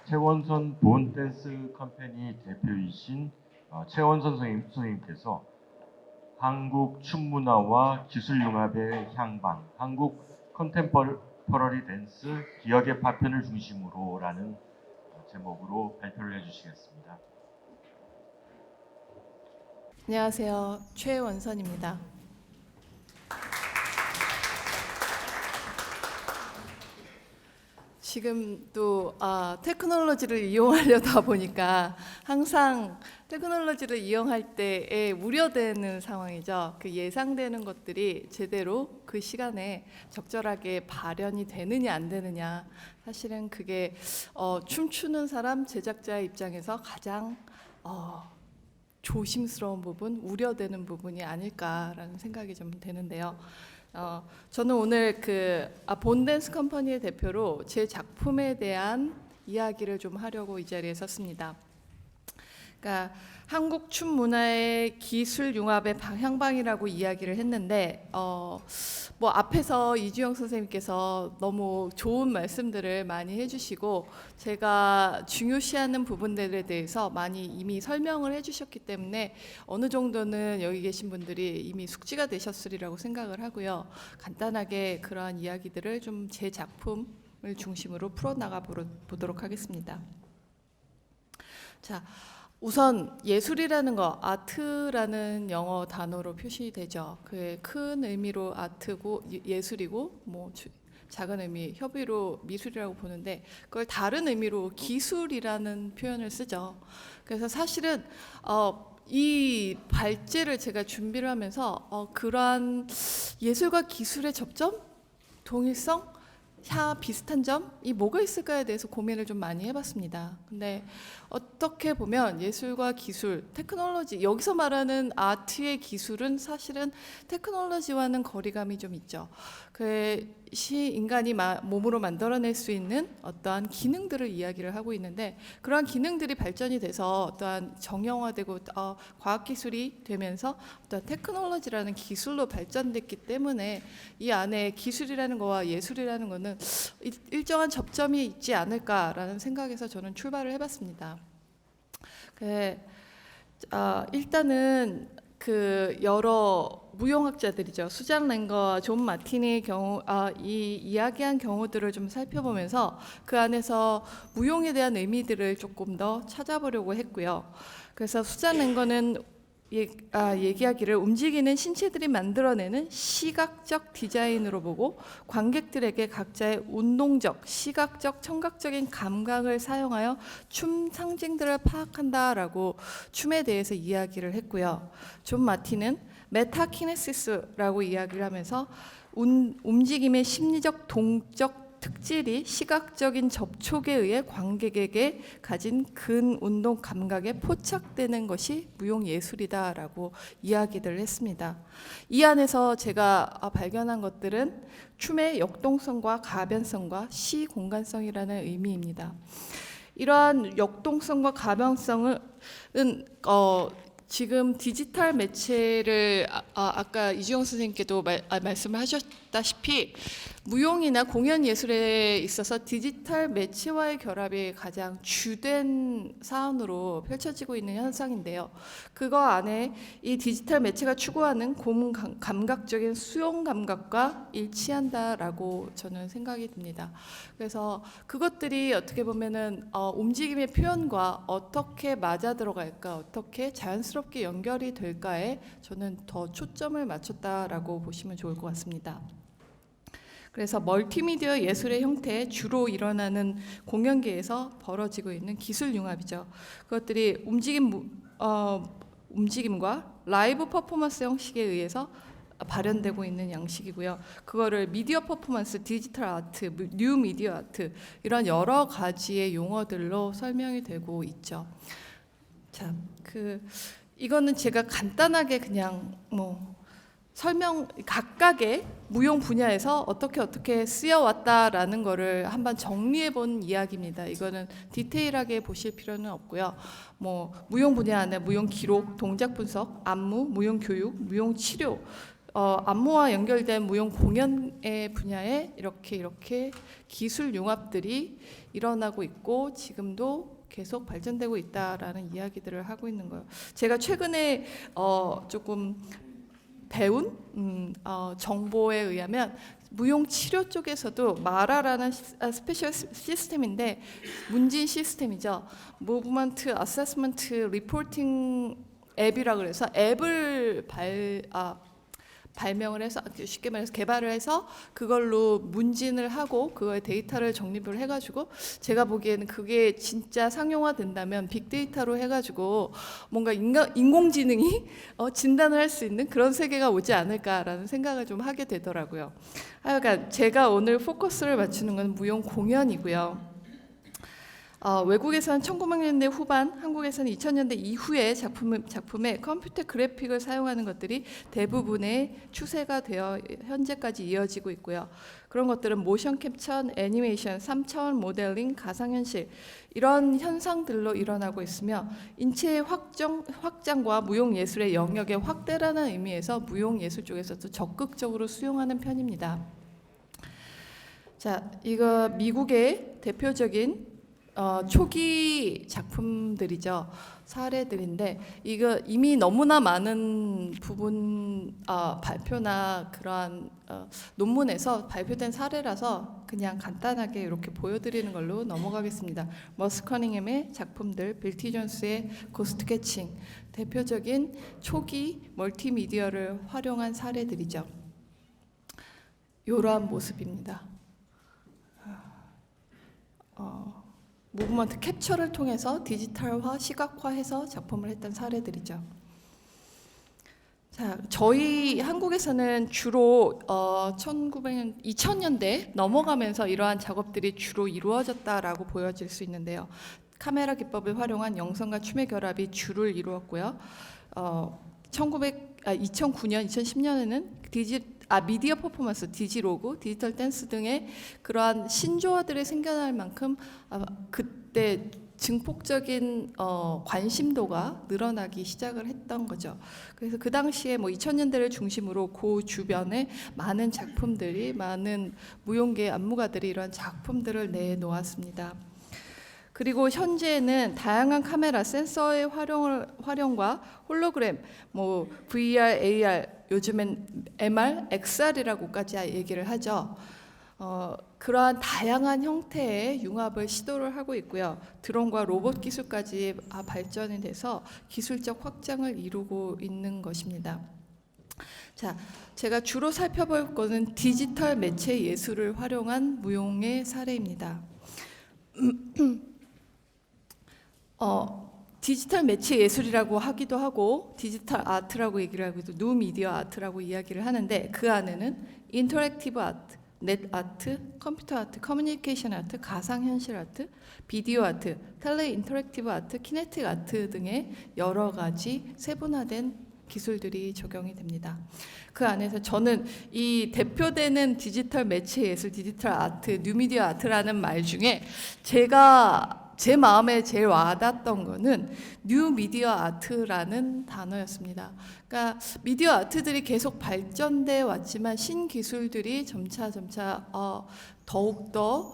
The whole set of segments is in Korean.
최원선 본 댄스 컴퍼니 대표이신 최원선 선생님께서 한국 춤문화와 기술융합의 향방, 한국 컨템퍼러리 댄스 기억의 파편을 중심으로라는 제목으로 발표를 해주시겠습니다. 안녕하세요. 최원선입니다. 지금 또 테크놀로지를 이용하려다 보니까 항상 테크놀로지를 이용할 때에 우려되는 상황이죠. 그 예상되는 것들이 제대로 그 시간에 적절하게 발현이 되느냐 안 되느냐, 사실은 그게 춤추는 사람 제작자의 입장에서 가장 조심스러운 부분, 우려되는 부분이 아닐까라는 생각이 좀 되는데요. 저는 오늘 본 댄스 컴퍼니의 대표로 제 작품에 대한 이야기를 좀 하려고 이 자리에 섰습니다. 그러니까 한국 춤 문화의 기술 융합의 향방이라고 이야기를 했는데 뭐 앞에서 이주영 선생님께서 너무 좋은 말씀들을 많이 해주시고 제가 중요시하는 부분들에 대해서 많이 이미 설명을 해주셨기 때문에 어느 정도는 여기 계신 분들이 이미 숙지가 되셨으리라고 생각을 하고요. 간단하게 그러한 이야기들을 좀 제 작품을 중심으로 풀어나가 보도록 하겠습니다. 자, 우선 예술이라는 거, 아트라는 영어 단어로 표시되죠. 그의 큰 의미로 아트고 예술이고, 뭐 작은 의미 협의로 미술이라고 보는데, 그걸 다른 의미로 기술이라는 표현을 쓰죠. 그래서 사실은 이 발제를 제가 준비를 하면서 그러한 예술과 기술의 접점, 동일성, 비슷한 점이 뭐가 있을까에 대해서 고민을 좀 많이 해봤습니다. 근데 어떻게 보면 예술과 기술, 테크놀로지, 여기서 말하는 아트의 기술은 사실은 테크놀로지와는 거리감이 좀 있죠. 그것이 인간이 몸으로 만들어낼 수 있는 어떠한 기능들을 이야기를 하고 있는데, 그러한 기능들이 발전이 돼서 어떠한 정형화되고 과학기술이 되면서 어떠한 테크놀로지라는 기술로 발전됐기 때문에 이 안에 기술이라는 거와 예술이라는 거는 일정한 접점이 있지 않을까라는 생각에서 저는 출발을 해봤습니다. 일단은 여러 무용학자들이죠. 수잔 랭거와 존 마틴의 경우, 이 이야기한 경우들을 좀 살펴보면서 그 안에서 무용에 대한 의미들을 조금 더 찾아보려고 했고요. 그래서 수잔 랭거는 얘기하기를 움직이는 신체들이 만들어내는 시각적 디자인으로 보고 관객들에게 각자의 운동적, 시각적, 청각적인 감각을 사용하여 춤 상징들을 파악한다라고 춤에 대해서 이야기를 했고요. 존 마틴은 메타키네시스라고 이야기를 하면서 움직임의 심리적, 동적 특질이 시각적인 접촉에 의해 관객에게 가진 근운동 감각에 포착되는 것이 무용예술이다라고 이야기를 했습니다. 이 안에서 제가 발견한 것들은 춤의 역동성과 가변성과 시공간성이라는 의미입니다. 이러한 역동성과 가변성은 지금 디지털 매체를 아까 이주영 선생님께도 말씀을 하셨다시피 무용이나 공연 예술에 있어서 디지털 매체와의 결합이 가장 주된 사안으로 펼쳐지고 있는 현상인데요. 그거 안에 이 디지털 매체가 추구하는 감각적인 수용 감각과 일치한다라고 저는 생각이 듭니다. 그래서 그것들이 어떻게 보면은 움직임의 표현과 어떻게 맞아 들어갈까, 어떻게 자연스럽게 연결이 될까에 저는 더 초점을 맞췄다라고 보시면 좋을 것 같습니다. 그래서 멀티미디어 예술의 형태에 주로 일어나는 공연계에서 벌어지고 있는 기술 융합이죠. 그것들이 움직임과 라이브 퍼포먼스 형식에 의해서 발현되고 있는 양식이고요. 그거를 미디어 퍼포먼스, 디지털 아트, 뉴 미디어 아트 이런 여러 가지의 용어들로 설명이 되고 있죠. 자, 이거는 제가 간단하게 그냥 각각의 무용 분야에서 어떻게 쓰여왔다라는 거를 한번 정리해 본 이야기입니다. 이거는 디테일하게 보실 필요는 없고요. 무용 분야 안에 무용 기록, 동작 분석, 안무, 무용 교육, 무용 치료 안무와 연결된 무용 공연의 분야에 이렇게 기술 융합들이 일어나고 있고 지금도 계속 발전되고 있다라는 이야기들을 하고 있는 거예요. 제가 최근에 조금 배운 정보에 의하면 무용 치료 쪽에서도 마라라는 스페셜 시스템인데 문진 시스템이죠. 무브먼트 어세스먼트 리포팅 앱이라 그래서 앱을 발명을 해서 쉽게 말해서 개발을 해서 그걸로 문진을 하고 그거의 데이터를 정립을 해가지고 제가 보기에는 그게 진짜 상용화된다면 빅데이터로 해가지고 뭔가 인공지능이 진단을 할 수 있는 그런 세계가 오지 않을까라는 생각을 좀 하게 되더라고요. 하여간 제가 오늘 포커스를 맞추는 건 무용 공연이고요. 외국에서는 1900년대 후반, 한국에서는 2000년대 이후에 작품에 컴퓨터 그래픽을 사용하는 것들이 대부분의 추세가 되어 현재까지 이어지고 있고요. 그런 것들은 모션 캡처, 애니메이션, 3차원 모델링, 가상현실 이런 현상들로 일어나고 있으며 인체의 확장과 무용예술의 영역의 확대라는 의미에서 무용예술 쪽에서도 적극적으로 수용하는 편입니다. 자, 이거 미국의 대표적인 초기 작품들이죠. 사례들인데 이거 이미 너무나 많은 부분 발표나 그러한 논문에서 발표된 사례라서 그냥 간단하게 이렇게 보여드리는 걸로 넘어가겠습니다. 머스 커닝햄의 작품들, 빌 티 존스의 고스트 캐칭, 대표적인 초기 멀티미디어를 활용한 사례들이죠. 이러한 모습입니다. 무브먼트 캡처를 통해서 디지털화, 시각화해서 작품을 했던 사례들이죠. 자, 저희 한국에서는 주로 2000년대 넘어가면서 이러한 작업들이 주로 이루어졌다라고 보여질 수 있는데요. 카메라 기법을 활용한 영상과 춤의 결합이 주를 이루었고요. 2009년, 2010년에는 미디어 퍼포먼스, 디지로그, 디지털 댄스 등의 그러한 신조어들이 생겨날 만큼 그때 증폭적인 관심도가 늘어나기 시작을 했던 거죠. 그래서 그 당시에 2000년대를 중심으로 그 주변에 많은 작품들이, 많은 무용계 안무가들이 이러한 작품들을 내놓았습니다. 그리고 현재는 다양한 카메라, 센서의 활용과 홀로그램, VR, AR, 요즘엔 MR, XR이라고까지 얘기를 하죠. 그러한 다양한 형태의 융합을 시도를 하고 있고요. 드론과 로봇 기술까지 발전이 돼서 기술적 확장을 이루고 있는 것입니다. 자, 제가 주로 살펴볼 것은 디지털 매체 예술을 활용한 무용의 사례입니다. 디지털 매체 예술이라고 하기도 하고 디지털 아트라고 얘기를 하기도 뉴미디어 아트라고 이야기를 하는데 그 안에는 인터랙티브 아트, 넷 아트, 컴퓨터 아트, 커뮤니케이션 아트, 가상현실 아트, 비디오 아트, 텔레 인터랙티브 아트, 키네틱 아트 등의 여러 가지 세분화된 기술들이 적용이 됩니다. 그 안에서 저는 이 대표되는 디지털 매체 예술, 디지털 아트, 뉴미디어 아트라는 말 중에 제 마음에 제일 와닿았던 거는 뉴미디어 아트라는 단어였습니다. 그러니까 미디어 아트들이 계속 발전돼 왔지만 신기술들이 점차 더욱더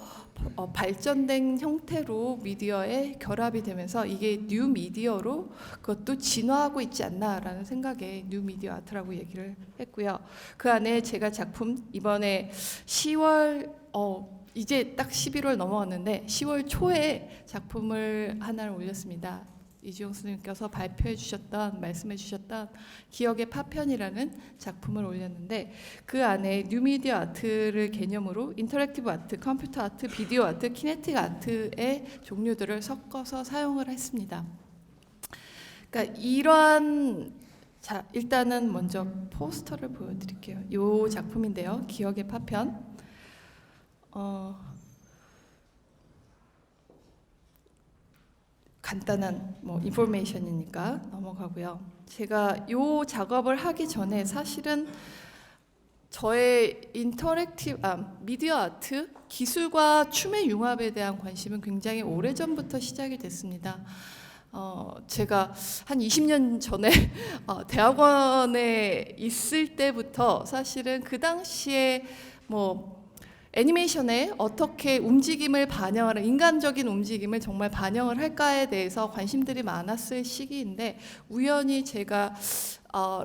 발전된 형태로 미디어에 결합이 되면서 이게 뉴미디어로 그것도 진화하고 있지 않나라는 생각에 뉴미디어 아트라고 얘기를 했고요. 그 안에 제가 작품 이번에 10월 이제 딱 11월 넘어갔는데 10월 초에 작품을 하나를 올렸습니다. 이주영 선생님께서 말씀해 주셨던 기억의 파편이라는 작품을 올렸는데 그 안에 뉴미디어 아트를 개념으로 인터랙티브 아트, 컴퓨터 아트, 비디오 아트, 키네틱 아트의 종류들을 섞어서 사용을 했습니다. 그러니까 자, 일단은 먼저 포스터를 보여드릴게요. 이 작품인데요. 기억의 파편. 간단한 인포메이션이니까 넘어가고요. 제가 이 작업을 하기 전에 사실은 저의 미디어 아트 기술과 춤의 융합에 대한 관심은 굉장히 오래전부터 시작이 됐습니다. 제가 한 20년 전에 대학원에 있을 때부터 사실은 그 당시에 뭐 애니메이션에 어떻게 움직임을 반영하는 인간적인 움직임을 정말 반영을 할까에 대해서 관심들이 많았을 시기인데 우연히 제가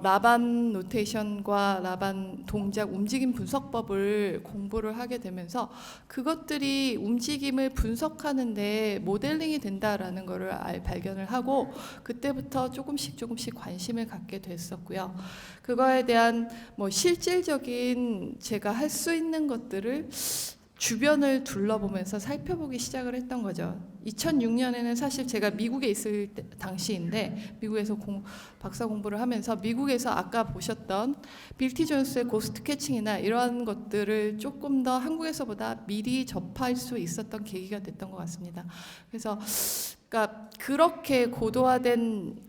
라반 노테이션과 라반 동작 움직임 분석법을 공부를 하게 되면서 그것들이 움직임을 분석하는데 모델링이 된다라는 것을 발견을 하고 그때부터 조금씩 관심을 갖게 됐었고요. 그거에 대한 뭐 실질적인 제가 할 수 있는 것들을 주변을 둘러보면서 살펴보기 시작을 했던 거죠. 2006년에는 사실 제가 미국에 있을 당시인데 미국에서 박사 공부를 하면서 미국에서 아까 보셨던 빌티 존스의 고스트 캐칭이나 이러한 것들을 조금 더 한국에서보다 미리 접할 수 있었던 계기가 됐던 것 같습니다. 그래서 그러니까 그렇게 고도화된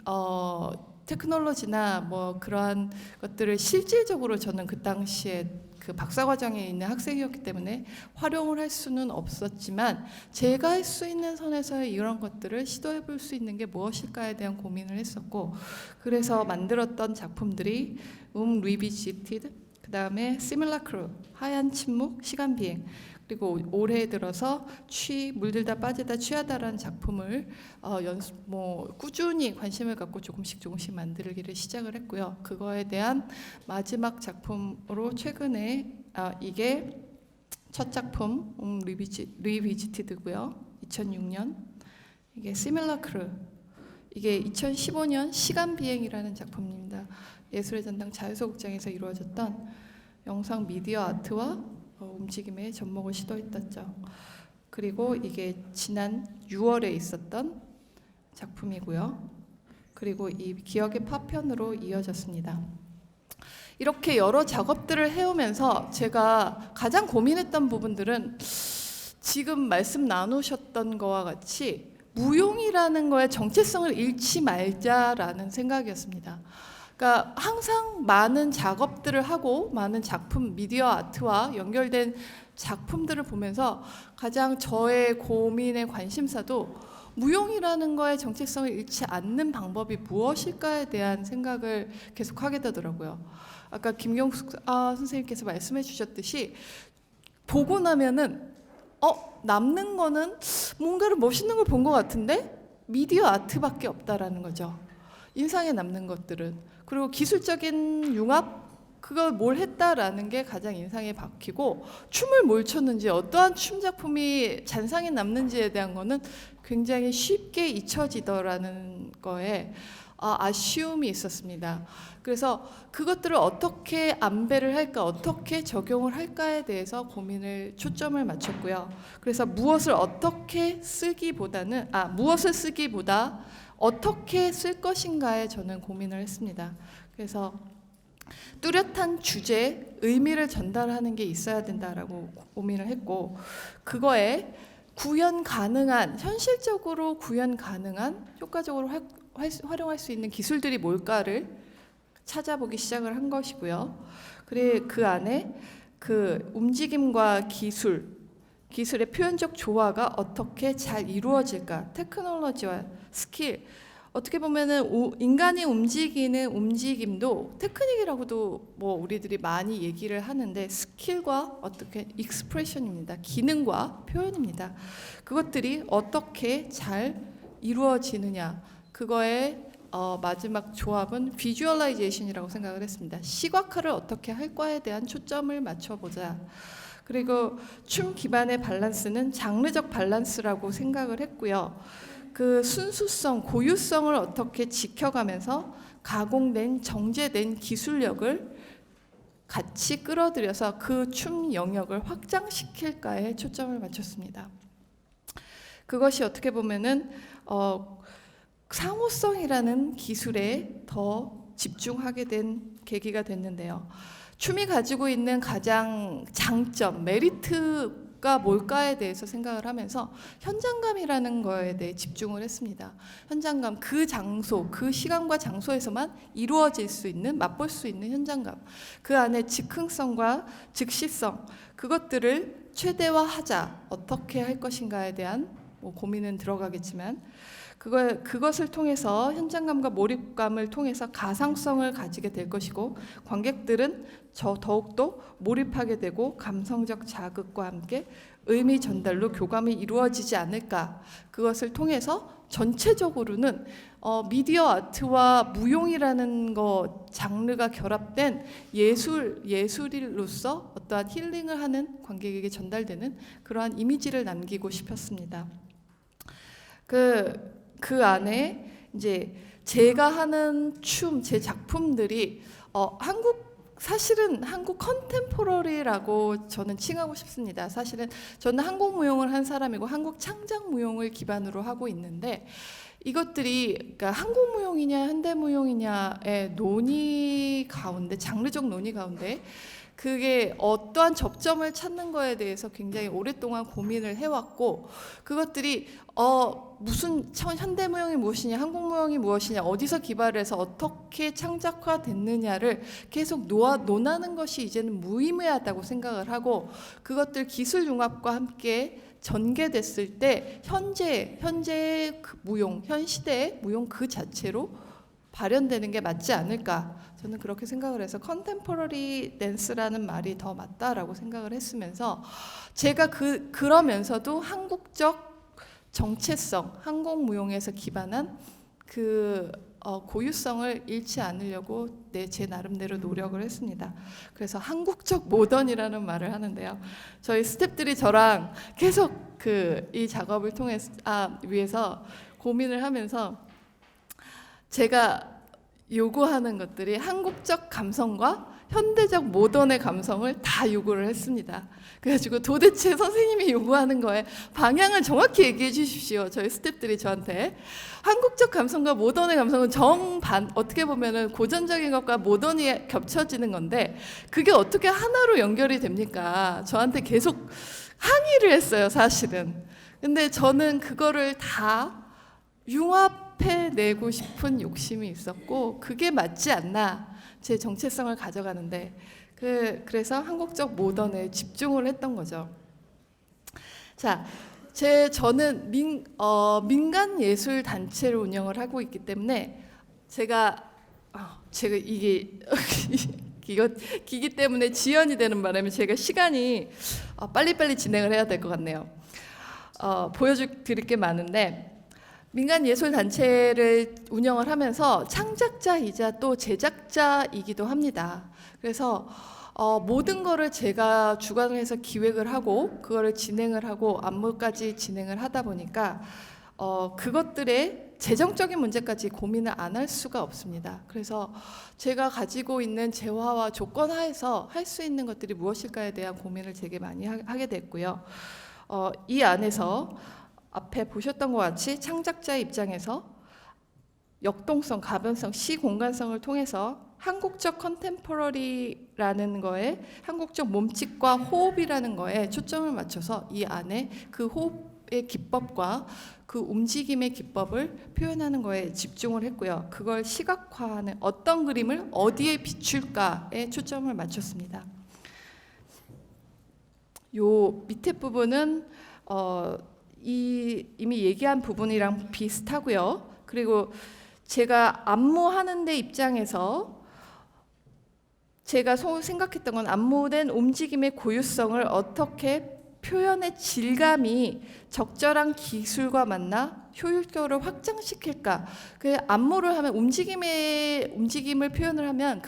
테크놀로지나 뭐 그러한 것들을 실질적으로 저는 그 당시에 그 박사과정에 있는 학생이었기 때문에 활용을 할 수는 없었지만 제가 할 수 있는 선에서 이런 것들을 시도해 볼 수 있는 게 무엇일까에 대한 고민을 했었고 그래서 만들었던 작품들이 리비지티드 그 다음에 시뮬라크루 하얀 침묵 시간 비행 그리고 올해 들어서 물들다 빠지다 취하다라는 작품을 꾸준히 관심을 갖고 조금씩 만들기를 시작을 했고요. 그거에 대한 마지막 작품으로 최근에 이게 첫 작품 리비지티드고요. 2006년 이게 시뮬라크루 이게 2015년 시간 비행이라는 작품입니다. 예술의 전당 자유소극장에서 이루어졌던 영상 미디어 아트와 움직임의 접목을 시도했었죠. 그리고 이게 지난 6월에 있었던 작품이고요. 그리고 이 기억의 파편으로 이어졌습니다. 이렇게 여러 작업들을 해오면서 제가 가장 고민했던 부분들은 지금 말씀 나누셨던 거와 같이 무용이라는 거의 정체성을 잃지 말자라는 생각이었습니다. 그러니까 항상 많은 작업들을 하고 많은 작품, 미디어 아트와 연결된 작품들을 보면서 가장 저의 고민의 관심사도 무용이라는 거의 정체성을 잃지 않는 방법이 무엇일까에 대한 생각을 계속 하게 되더라고요. 아까 김경숙 선생님께서 말씀해 주셨듯이 보고 나면은 남는 거는 뭔가를 멋있는 걸 본 것 같은데 미디어 아트밖에 없다라는 거죠. 인상에 남는 것들은. 그리고 기술적인 융합 그걸 뭘 했다라는 게 가장 인상에 박히고 춤을 뭘 췄는지 어떠한 춤 작품이 잔상에 남는지에 대한 거는 굉장히 쉽게 잊혀지더라는 거에 아쉬움이 있었습니다. 그래서 그것들을 어떻게 안배를 할까 어떻게 적용을 할까에 대해서 초점을 맞췄고요. 그래서 무엇을 쓰기보다 어떻게 쓸 것인가에 저는 고민을 했습니다. 그래서 뚜렷한 주제, 의미를 전달하는 게 있어야 된다라고 고민을 했고 그거에 현실적으로 구현 가능한 효과적으로 활용할 수 있는 기술들이 뭘까를 찾아보기 시작을 한 것이고요. 그리고 그 안에 그 움직임과 기술의 표현적 조화가 어떻게 잘 이루어질까? 테크놀로지와 스킬. 어떻게 보면은 인간이 움직이는 움직임도 테크닉이라고도 뭐 우리들이 많이 얘기를 하는데 스킬과 어떻게 익스프레션입니다. 기능과 표현입니다. 그것들이 어떻게 잘 이루어지느냐. 그거의 마지막 조합은 비주얼라이제이션이라고 생각을 했습니다. 시각화를 어떻게 할 거에 대한 초점을 맞춰보자. 그리고 춤 기반의 밸런스는 장르적 밸런스라고 생각을 했고요. 그 순수성, 고유성을 어떻게 지켜가면서 가공된, 정제된 기술력을 같이 끌어들여서 그 춤 영역을 확장시킬까에 초점을 맞췄습니다. 그것이 어떻게 보면은 상호성이라는 기술에 더 집중하게 된 계기가 됐는데요. 춤이 가지고 있는 가장 장점, 메리트가 뭘까에 대해서 생각을 하면서 현장감이라는 거에 대해 집중을 했습니다. 현장감, 그 장소, 그 시간과 장소에서만 이루어질 수 있는, 맛볼 수 있는 현장감. 그 안에 즉흥성과 즉시성, 그것들을 최대화하자, 어떻게 할 것인가에 대한 뭐 고민은 들어가겠지만 그것을 통해서 현장감과 몰입감을 통해서 가상성을 가지게 될 것이고 관객들은 더욱더 몰입하게 되고 감성적 자극과 함께 의미 전달로 교감이 이루어지지 않을까. 그것을 통해서 전체적으로는 미디어 아트와 무용이라는 장르가 결합된 예술로서 어떠한 힐링을 하는 관객에게 전달되는 그러한 이미지를 남기고 싶었습니다. 그 안에 이제 제가 하는 제 작품들이 사실은 한국 컨템포러리라고 저는 칭하고 싶습니다. 사실은 저는 한국 무용을 한 사람이고 한국 창작 무용을 기반으로 하고 있는데 이것들이 그러니까 한국 무용이냐 현대 무용이냐의 장르적 논의 가운데 그게 어떠한 접점을 찾는 거에 대해서 굉장히 오랫동안 고민을 해왔고 그것들이 무슨 현대 무용이 무엇이냐 한국 무용이 무엇이냐 어디서 기발해서 어떻게 창작화됐느냐를 계속 논하는 것이 이제는 무의미하다고 생각을 하고 그것들 기술 융합과 함께 전개됐을 때 현재의 그 무용, 현 시대의 무용 그 자체로 발현되는 게 맞지 않을까. 저는 그렇게 생각을 해서 컨템포러리 댄스라는 말이 더 맞다라고 생각을 했으면서 제가 그러면서도 한국적 정체성, 한국 무용에서 기반한 고유성을 잃지 않으려고 제 나름대로 노력을 했습니다. 그래서 한국적 모던이라는 말을 하는데요. 저희 스태프들이 저랑 계속 이 작업을 위해서 고민을 하면서 제가 요구하는 것들이 한국적 감성과 현대적 모던의 감성을 다 요구를 했습니다. 그래가지고 도대체 선생님이 요구하는 거에 방향을 정확히 얘기해 주십시오. 저희 스태프들이 저한테 한국적 감성과 모던의 감성은 어떻게 보면은 고전적인 것과 모던이 겹쳐지는 건데 그게 어떻게 하나로 연결이 됩니까? 저한테 계속 항의를 했어요, 사실은. 근데 저는 그거를 다 융합해내고 싶은 욕심이 있었고 그게 맞지 않나 제 정체성을 가져가는데 그래서 한국적 모던에 집중을 했던 거죠. 자, 저는 민간 예술 단체를 운영을 하고 있기 때문에 제가 이게 기기 때문에 지연이 되는 바람에 제가 시간이 빨리빨리 진행을 해야 될 것 같네요. 보여드릴 게 많은데 민간 예술 단체를 운영을 하면서 창작자이자 또 제작자이기도 합니다. 그래서 모든 거를 제가 주관을 해서 기획을 하고 그거를 진행을 하고 안무까지 진행을 하다 보니까 그것들의 재정적인 문제까지 고민을 안 할 수가 없습니다. 그래서 제가 가지고 있는 재화와 조건 하에서 할 수 있는 것들이 무엇일까에 대한 고민을 되게 많이 하게 됐고요. 이 안에서 앞에 보셨던 것 같이 창작자의 입장에서 역동성, 가변성, 시공간성을 통해서 한국적 컨템포러리라는 거에 한국적 몸짓과 호흡이라는 거에 초점을 맞춰서 이 안에 그 호흡의 기법과 그 움직임의 기법을 표현하는 거에 집중을 했고요. 그걸 시각화하는 어떤 그림을 어디에 비출까에 초점을 맞췄습니다. 요 밑에 부분은 이미 얘기한 부분이랑 비슷하고요. 그리고 제가 안무하는 데 입장에서 제가 생각했던 건 안무된 움직임의 고유성을 어떻게 표현의 질감이 적절한 기술과 만나 효율적으로 확장시킬까. 그 안무를 하면 움직임을 표현을 하면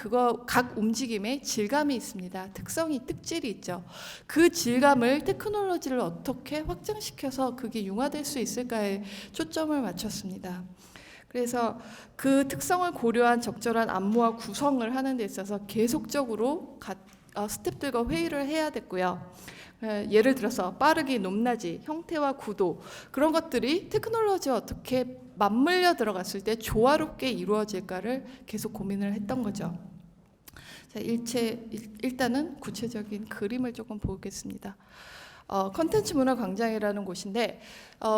각 움직임에 질감이 있습니다. 특질이 있죠. 그 질감을 테크놀로지를 어떻게 확장시켜서 그게 융화될 수 있을까에 초점을 맞췄습니다. 그래서 그 특성을 고려한 적절한 안무와 구성을 하는 데 있어서 계속적으로 스태프들과 회의를 해야 됐고요. 예를 들어서 빠르기, 높낮이, 형태와 구도 그런 것들이 테크놀로지와 어떻게 맞물려 들어갔을 때 조화롭게 이루어질까를 계속 고민을 했던 거죠. 자, 일단은 구체적인 그림을 조금 보겠습니다. 컨텐츠 문화 광장이라는 곳인데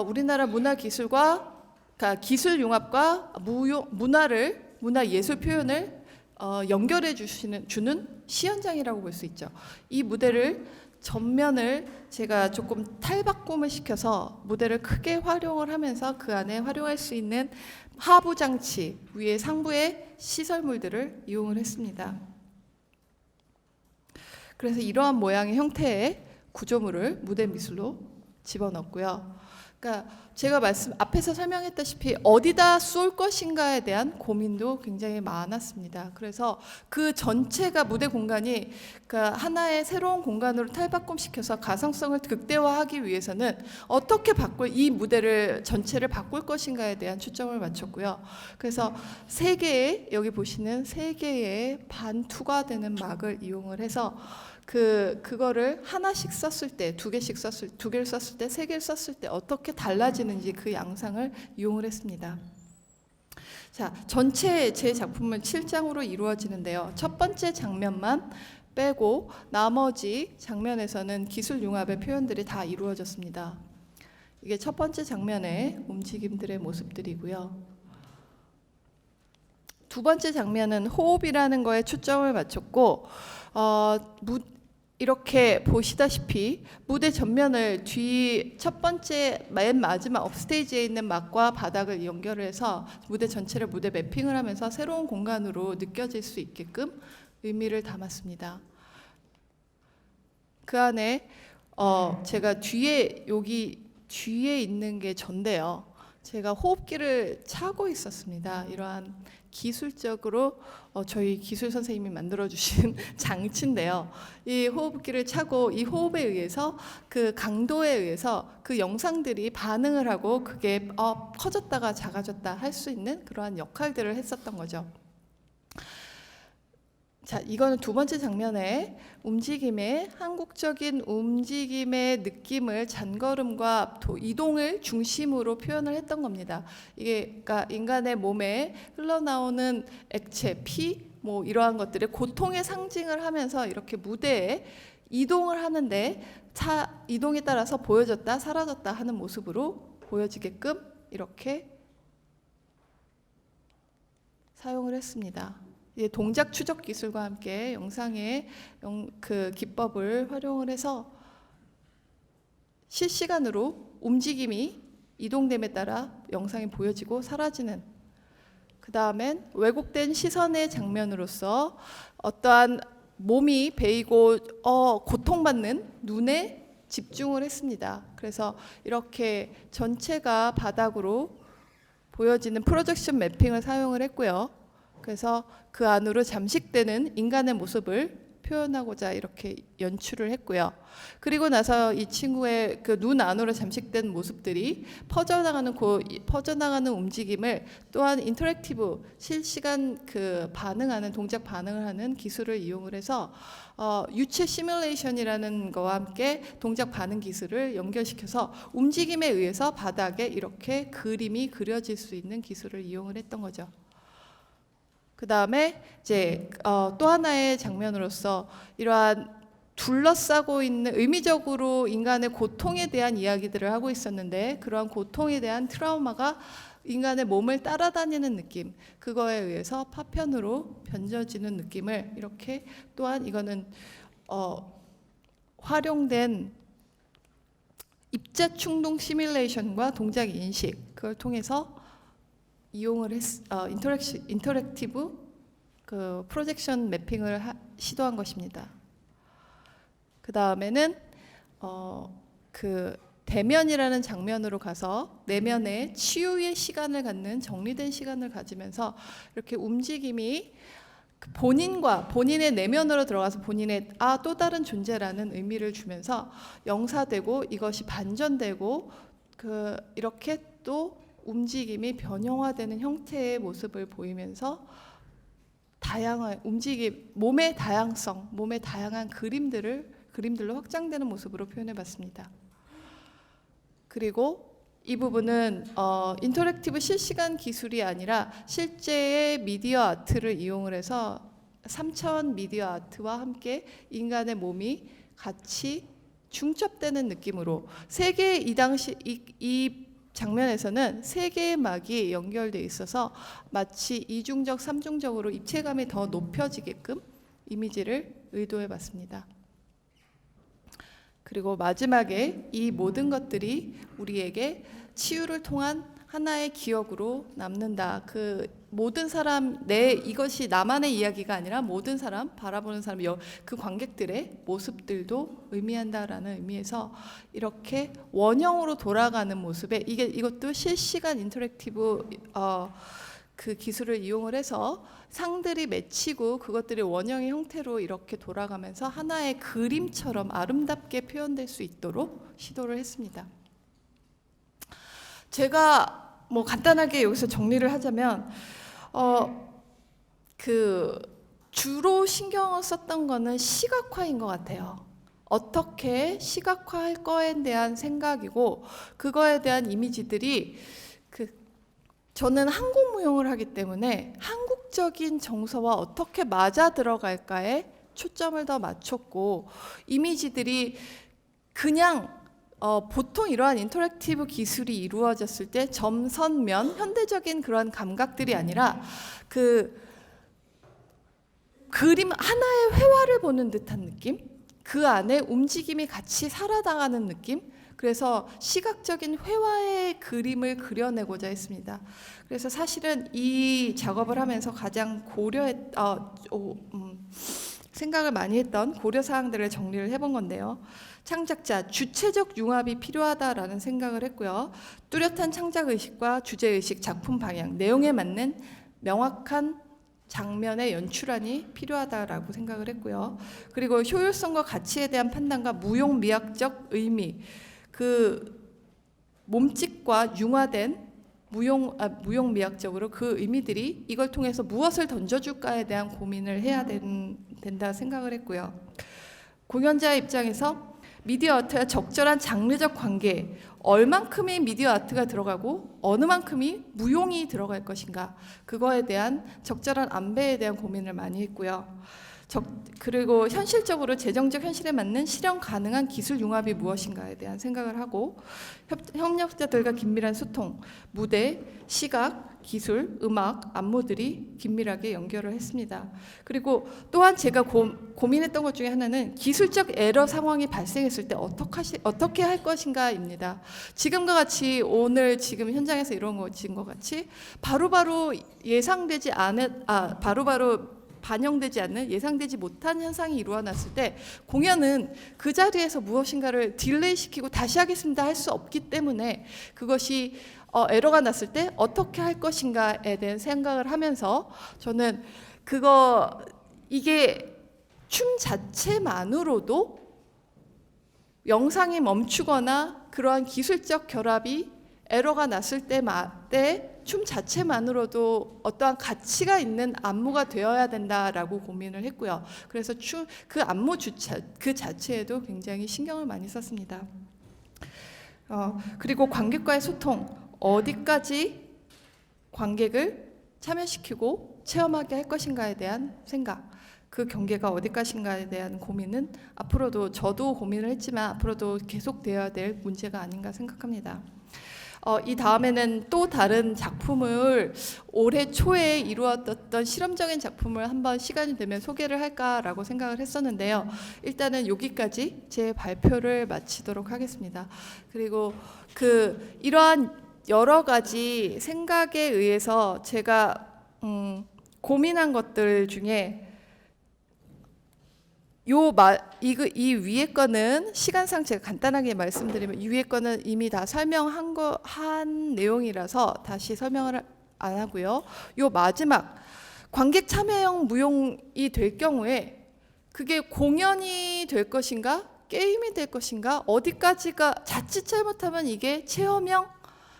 우리나라 문화기술과 그러니까 기술 융합과 문화 예술 표현을 연결해 주는 시연장이라고 볼 수 있죠. 이 무대를 전면을 제가 조금 탈바꿈을 시켜서 무대를 크게 활용을 하면서 그 안에 활용할 수 있는 하부 장치, 위에 상부의 시설물들을 이용을 했습니다. 그래서 이러한 모양의 형태의 구조물을 무대 미술로 집어넣었고요. 그러니까 제가 앞에서 설명했다시피 어디다 쏠 것인가에 대한 고민도 굉장히 많았습니다. 그래서 그 전체가 무대 공간이 그러니까 하나의 새로운 공간으로 탈바꿈시켜서 가성성을 극대화하기 위해서는 어떻게 이 무대를 전체를 바꿀 것인가에 대한 초점을 맞췄고요. 그래서 여기 보시는 3개의 반투가 되는 막을 이용을 해서 그거를 하나씩 썼을 때, 2개씩 썼을, 2개를 썼을 때, 3개를 썼을 때 어떻게 달라지는지 그 양상을 이용을 했습니다. 자, 전체 제 작품은 7장으로 이루어지는데요. 첫 번째 장면만 빼고 나머지 장면에서는 기술 융합의 표현들이 다 이루어졌습니다. 이게 첫 번째 장면의 움직임들의 모습들이고요. 두 번째 장면은 호흡이라는 거에 초점을 맞췄고 이렇게 보시다시피 무대 전면을 첫 번째 맨 마지막 업스테이지에 있는 막과 바닥을 연결을 해서 무대 전체를 무대 매핑을 하면서 새로운 공간으로 느껴질 수 있게끔 의미를 담았습니다. 그 안에 제가 여기 뒤에 있는 게 전데요. 제가 호흡기를 차고 있었습니다. 이러한 기술적으로 저희 기술 선생님이 만들어주신 장치인데요. 이 호흡기를 차고 이 호흡에 의해서 그 강도에 의해서 그 영상들이 반응을 하고 그게 커졌다가 작아졌다 할 수 있는 그러한 역할들을 했었던 거죠. 자, 이거는 두 번째 장면의 한국적인 움직임의 느낌을 잔걸음과 이동을 중심으로 표현을 했던 겁니다. 이게 그러니까 인간의 몸에 흘러나오는 액체, 피, 이러한 것들을 고통의 상징을 하면서 이렇게 무대에 이동을 하는데 이동에 따라서 보여졌다, 사라졌다 하는 모습으로 보여지게끔 이렇게 사용을 했습니다. 동작 추적 기술과 함께 영상의 그 기법을 활용을 해서 실시간으로 움직임이 이동됨에 따라 영상이 보여지고 사라지는, 그 다음엔 왜곡된 시선의 장면으로서 어떠한 몸이 베이고 고통받는 눈에 집중을 했습니다. 그래서 이렇게 전체가 바닥으로 보여지는 프로젝션 매핑을 사용을 했고요. 그래서 그 안으로 잠식되는 인간의 모습을 표현하고자 이렇게 연출을 했고요. 그리고 나서 이 친구의 그 눈 안으로 잠식된 모습들이 퍼져나가는 움직임을 또한 인터랙티브 실시간 그 동작 반응을 하는 기술을 이용을 해서 유체 시뮬레이션이라는 거와 함께 동작 반응 기술을 연결시켜서 움직임에 의해서 바닥에 이렇게 그림이 그려질 수 있는 기술을 이용을 했던 거죠. 그 다음에 이제 또 하나의 장면으로서 이러한 둘러싸고 있는 의미적으로 인간의 고통에 대한 이야기들을 하고 있었는데 그러한 고통에 대한 트라우마가 인간의 몸을 따라다니는 느낌, 그거에 의해서 파편으로 변져지는 느낌을 이렇게 또한 이거는 활용된 입자 충동 시뮬레이션과 동작 인식, 그걸 통해서 이용을 인터랙티브 그 프로젝션 매핑을 시도한 것입니다. 그 다음에는 그 대면이라는 장면으로 가서 내면에 치유의 시간을 갖는 정리된 시간을 가지면서 이렇게 움직임이 본인의 내면으로 들어가서 본인의 또 다른 존재라는 의미를 주면서 영사되고 이것이 반전되고 이렇게 또 움직임이 변형화되는 형태의 모습을 보이면서 다양한 몸의 다양성, 몸의 다양한 그림들로 확장되는 모습으로 표현해봤습니다. 그리고 이 부분은 인터랙티브 실시간 기술이 아니라 실제의 미디어 아트를 이용을 해서 3차원 미디어 아트와 함께 인간의 몸이 같이 중첩되는 느낌으로 이 장면에서는 3개의 막이 연결되어 있어서 마치 이중적, 삼중적으로 입체감이 더 높여지게끔 이미지를 의도해 봤습니다. 그리고 마지막에 이 모든 것들이 우리에게 치유를 통한 하나의 기억으로 남는다. 그 모든 사람 이것이 나만의 이야기가 아니라 모든 사람 바라보는 사람 그 관객들의 모습들도 의미한다라는 의미에서 이렇게 원형으로 돌아가는 모습에 이것도 실시간 인터랙티브 그 기술을 이용을 해서 상들이 맺히고 그것들이 원형의 형태로 이렇게 돌아가면서 하나의 그림처럼 아름답게 표현될 수 있도록 시도를 했습니다. 제가 뭐 간단하게 여기서 정리를 하자면 그 주로 신경을 썼던 거는 시각화인 것 같아요. 어떻게 시각화할 거에 대한 생각이고 그거에 대한 이미지들이 저는 한국 무용을 하기 때문에 한국적인 정서와 어떻게 맞아 들어갈까에 초점을 더 맞췄고 이미지들이 그냥 보통 이러한 인터랙티브 기술이 이루어졌을 때 점선면 현대적인 그런 감각들이 아니라 그 그림 하나의 회화를 보는 듯한 느낌, 그 안에 움직임이 같이 살아나가는 느낌. 그래서 시각적인 회화의 그림을 그려내고자 했습니다. 그래서 사실은 이 작업을 하면서 가장 생각을 많이 했던 고려 사항들을 정리를 해본 건데요. 창작자, 주체적 융합이 필요하다라는 생각을 했고요. 뚜렷한 창작 의식과 주제 의식, 작품 방향, 내용에 맞는 명확한 장면의 연출안이 필요하다라고 생각을 했고요. 그리고 효율성과 가치에 대한 판단과 무용 미학적 의미, 그 몸짓과 융화된 무용 미학적으로 그 의미들이 이걸 통해서 무엇을 던져줄까에 대한 고민을 해야 된다 생각을 했고요. 공연자의 입장에서 미디어 아트와 적절한 장르적 관계, 얼만큼의 미디어 아트가 들어가고 어느 만큼이 무용이 들어갈 것인가, 그거에 대한 적절한 안배에 대한 고민을 많이 했고요. 그리고 현실적으로 재정적 현실에 맞는 실현 가능한 기술 융합이 무엇인가에 대한 생각을 하고 협력자들과 긴밀한 소통, 무대, 시각, 기술, 음악, 안무들이 긴밀하게 연결을 했습니다. 그리고 또한 제가 고민했던 것 중에 하나는 기술적 에러 상황이 발생했을 때 어떻게 할 것인가입니다. 지금과 같이 오늘 지금 현장에서 이루어진 것 같이 바로바로 예상되지 않은 바로바로 반영되지 않는 예상되지 못한 현상이 일어났을 때 공연은 그 자리에서 무엇인가를 딜레이 시키고 다시 하겠습니다 할 수 없기 때문에 그것이 에러가 났을 때 어떻게 할 것인가에 대한 생각을 하면서 저는 이게 춤 자체만으로도 영상이 멈추거나 그러한 기술적 결합이 에러가 났을 때 춤 자체만으로도 어떠한 가치가 있는 안무가 되어야 된다라고 고민을 했고요. 그래서 그 안무 그 자체에도 굉장히 신경을 많이 썼습니다. 그리고 관객과의 소통, 어디까지 관객을 참여시키고 체험하게 할 것인가에 대한 생각, 그 경계가 어디까지인가에 대한 고민은 앞으로도 저도 고민을 했지만 앞으로도 계속되어야 될 문제가 아닌가 생각합니다. 이 다음에는 또 다른 작품을 올해 초에 이루어졌던 실험적인 작품을 한번 시간이 되면 소개를 할까라고 생각을 했었는데요. 일단은 여기까지 제 발표를 마치도록 하겠습니다. 그리고 이러한 여러 가지 생각에 의해서 제가 고민한 것들 중에 이 위에 거는 시간상 제가 간단하게 말씀드리면 이 위에 거는 이미 다 설명한 내용이라서 다시 설명을 안 하고요. 요 마지막 관객 참여형 무용이 될 경우에 그게 공연이 될 것인가 게임이 될 것인가 어디까지가 자칫 잘못하면 이게 체험형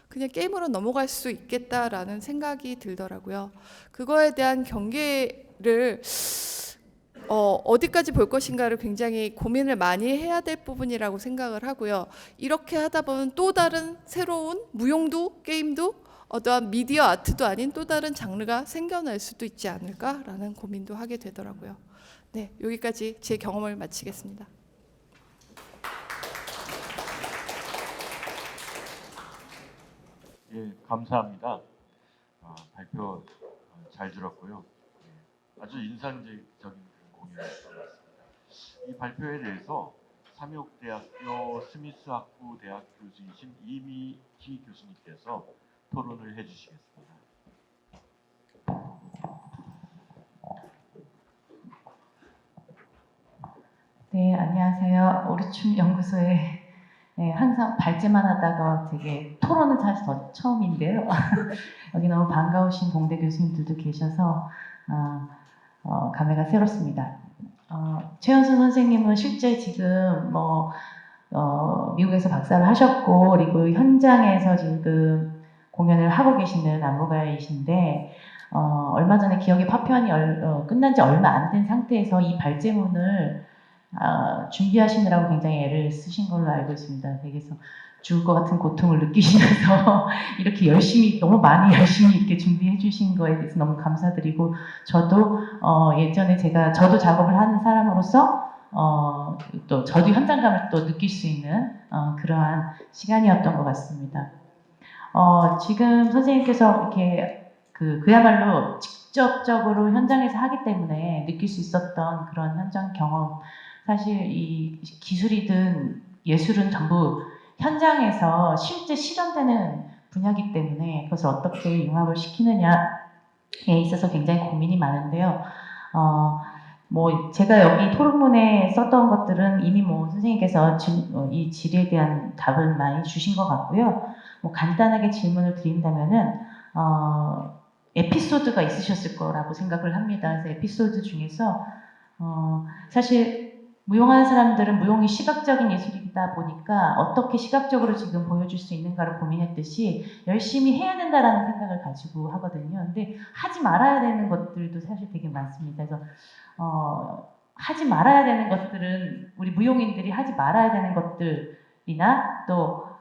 그냥 게임으로 넘어갈 수 있겠다라는 생각이 들더라고요. 그거에 대한 경계를 어디까지 볼 것인가를 굉장히 고민을 많이 해야 될 부분이라고 생각을 하고요. 이렇게 하다 보면 또 다른 새로운 무용도 게임도 어떠한 미디어 아트도 아닌 또 다른 장르가 생겨날 수도 있지 않을까라는 고민도 하게 되더라고요. 네, 여기까지 제 경험을 마치겠습니다. 예, 감사합니다. 발표 잘 들었고요. 아주 인상적인 공연이었던 것 같습니다. 이 발표에 대해서 삼육대학교 스미스 학부 대학 교수이신 이미희 교수님께서 토론을 해주시겠습니다. 네, 안녕하세요. 오리춤 연구소에 항상 발제만 하다가 되게 토론은 사실 처음인데요. 여기 너무 반가우신 공대 교수님들도 계셔서 감회가 새롭습니다. 최연소 선생님은 실제 지금 미국에서 박사를 하셨고 그리고 현장에서 지금 공연을 하고 계시는 안무가이신데 얼마 전에 기억의 파편이 끝난 지 얼마 안 된 상태에서 이 발제문을 준비하시느라고 굉장히 애를 쓰신 걸로 알고 있습니다. 그래서 죽을 것 같은 고통을 느끼시면서 이렇게 열심히 너무 많이 열심히 이렇게 준비해 주신 거에 대해서 너무 감사드리고 저도 예전에 저도 작업을 하는 사람으로서 또 저도 현장감을 또 느낄 수 있는 그러한 시간이었던 것 같습니다. 지금 선생님께서 이렇게 그야말로 직접적으로 현장에서 하기 때문에 느낄 수 있었던 그런 현장 경험, 사실 이 기술이든 예술은 전부 현장에서 실제 실현되는 분야이기 때문에 그것을 어떻게 융합을 시키느냐에 있어서 굉장히 고민이 많은데요. 제가 여기 토론문에 썼던 것들은 이미 선생님께서 이 질의에 대한 답을 많이 주신 것 같고요. 간단하게 질문을 드린다면은 에피소드가 있으셨을 거라고 생각을 합니다. 그래서 에피소드 중에서 사실 무용하는 사람들은 무용이 시각적인 예술이다 보니까 어떻게 시각적으로 지금 보여줄 수 있는가를 고민했듯이 열심히 해야 된다라는 생각을 가지고 하거든요. 근데 하지 말아야 되는 것들도 사실 되게 많습니다. 그래서 하지 말아야 되는 것들은 우리 무용인들이 하지 말아야 되는 것들이나 또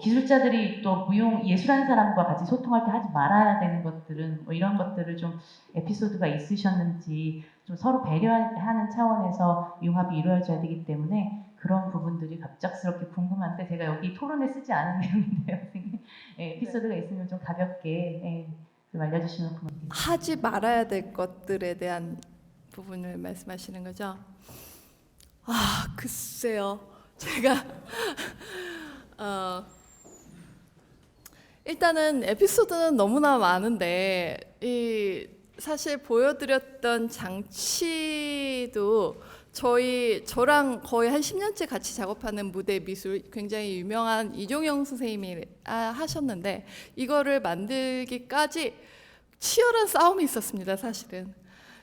기술자들이 또 무용 예술하는 사람과 같이 소통할 때 하지 말아야 되는 것들은 이런 것들을 좀 에피소드가 있으셨는지 좀 서로 배려하는 차원에서 융합이 이루어져야 되기 때문에 그런 부분들이 갑작스럽게 궁금한데 제가 여기 토론에 쓰지 않은 내용인데요. 에피소드가 있으면 좀 가볍게 좀 알려주시면 고맙겠습니다. 하지 말아야 될 것들에 대한 부분을 말씀하시는 거죠? 글쎄요. 제가 일단은 에피소드는 너무나 많은데 사실 보여드렸던 장치도 저랑 거의 한 10년째 같이 작업하는 무대 미술 굉장히 유명한 이종영 선생님이 하셨는데 이거를 만들기까지 치열한 싸움이 있었습니다. 사실은.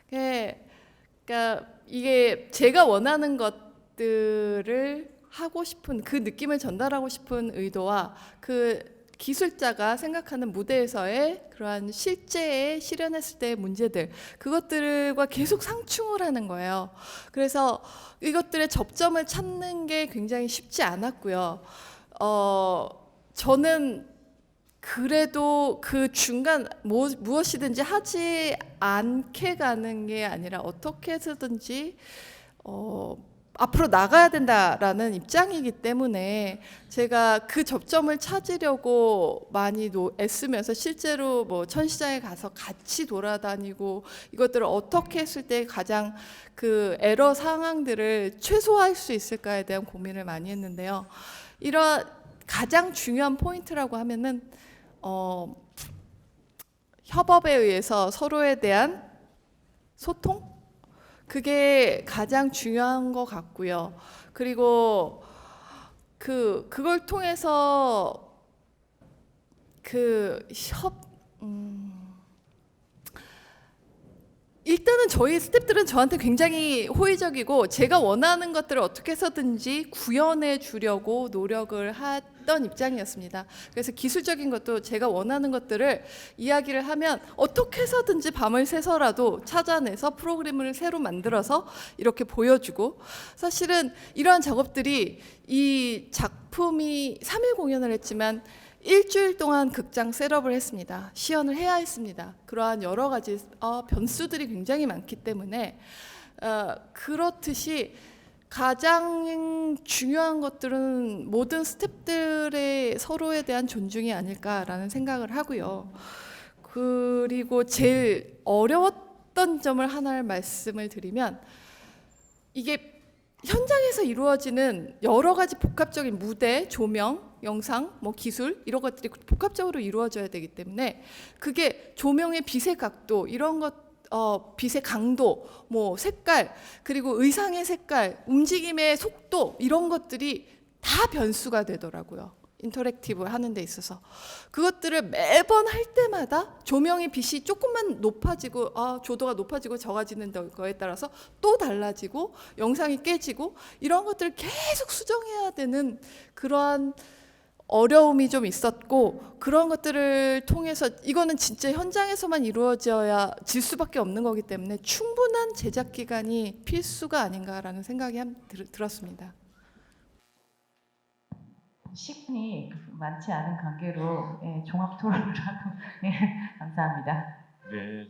그러니까 이게 제가 원하는 것들을 하고 싶은 그 느낌을 전달하고 싶은 의도와 그 기술자가 생각하는 무대에서의 그러한 실제에 실현했을 때의 문제들 그것들과 계속 상충을 하는 거예요. 그래서 이것들의 접점을 찾는 게 굉장히 쉽지 않았고요. 저는 그래도 그 중간 무엇이든지 하지 않게 가는 게 아니라 어떻게 해서든지 앞으로 나가야 된다라는 입장이기 때문에 제가 그 접점을 찾으려고 많이 애쓰면서 실제로 천시장에 가서 같이 돌아다니고 이것들을 어떻게 했을 때 가장 그 에러 상황들을 최소화할 수 있을까에 대한 고민을 많이 했는데요. 이런 가장 중요한 포인트라고 하면은 협업에 의해서 서로에 대한 소통? 그게 가장 중요한 것 같고요. 그리고 그걸 통해서 일단은 저희 스태프들은 저한테 굉장히 호의적이고 제가 원하는 것들을 어떻게 해서든지 구현해 주려고 노력을 했던 입장이었습니다. 그래서 기술적인 것도 제가 원하는 것들을 이야기를 하면 어떻게 해서든지 밤을 새서라도 찾아내서 프로그램을 새로 만들어서 이렇게 보여주고 사실은 이러한 작업들이 이 작품이 3일 공연을 했지만 일주일 동안 극장 셋업을 했습니다. 시연을 해야 했습니다. 그러한 여러 가지 변수들이 굉장히 많기 때문에 그렇듯이 가장 중요한 것들은 모든 스태프들의 서로에 대한 존중이 아닐까라는 생각을 하고요. 그리고 제일 어려웠던 점을 하나를 말씀을 드리면 이게 현장에서 이루어지는 여러 가지 복합적인 무대, 조명, 영상, 뭐 기술 이런 것들이 복합적으로 이루어져야 되기 때문에 그게 조명의 빛의 각도 이런 것, 빛의 강도, 뭐 색깔, 그리고 의상의 색깔, 움직임의 속도 이런 것들이 다 변수가 되더라고요. 인터랙티브 하는 데 있어서 그것들을 매번 할 때마다 조명의 빛이 조금만 높아지고 조도가 높아지고 적어지는 거에 따라서 또 달라지고 영상이 깨지고 이런 것들을 계속 수정해야 되는 그러한 어려움이 좀 있었고 그런 것들을 통해서 이거는 진짜 현장에서만 이루어져야 질 수밖에 없는 거기 때문에 충분한 제작 기간이 필수가 아닌가라는 생각이 들었습니다. 시간이 많지 않은 관계로 종합 토론을 하고 감사합니다. 네,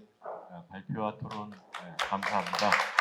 발표와 토론 감사합니다.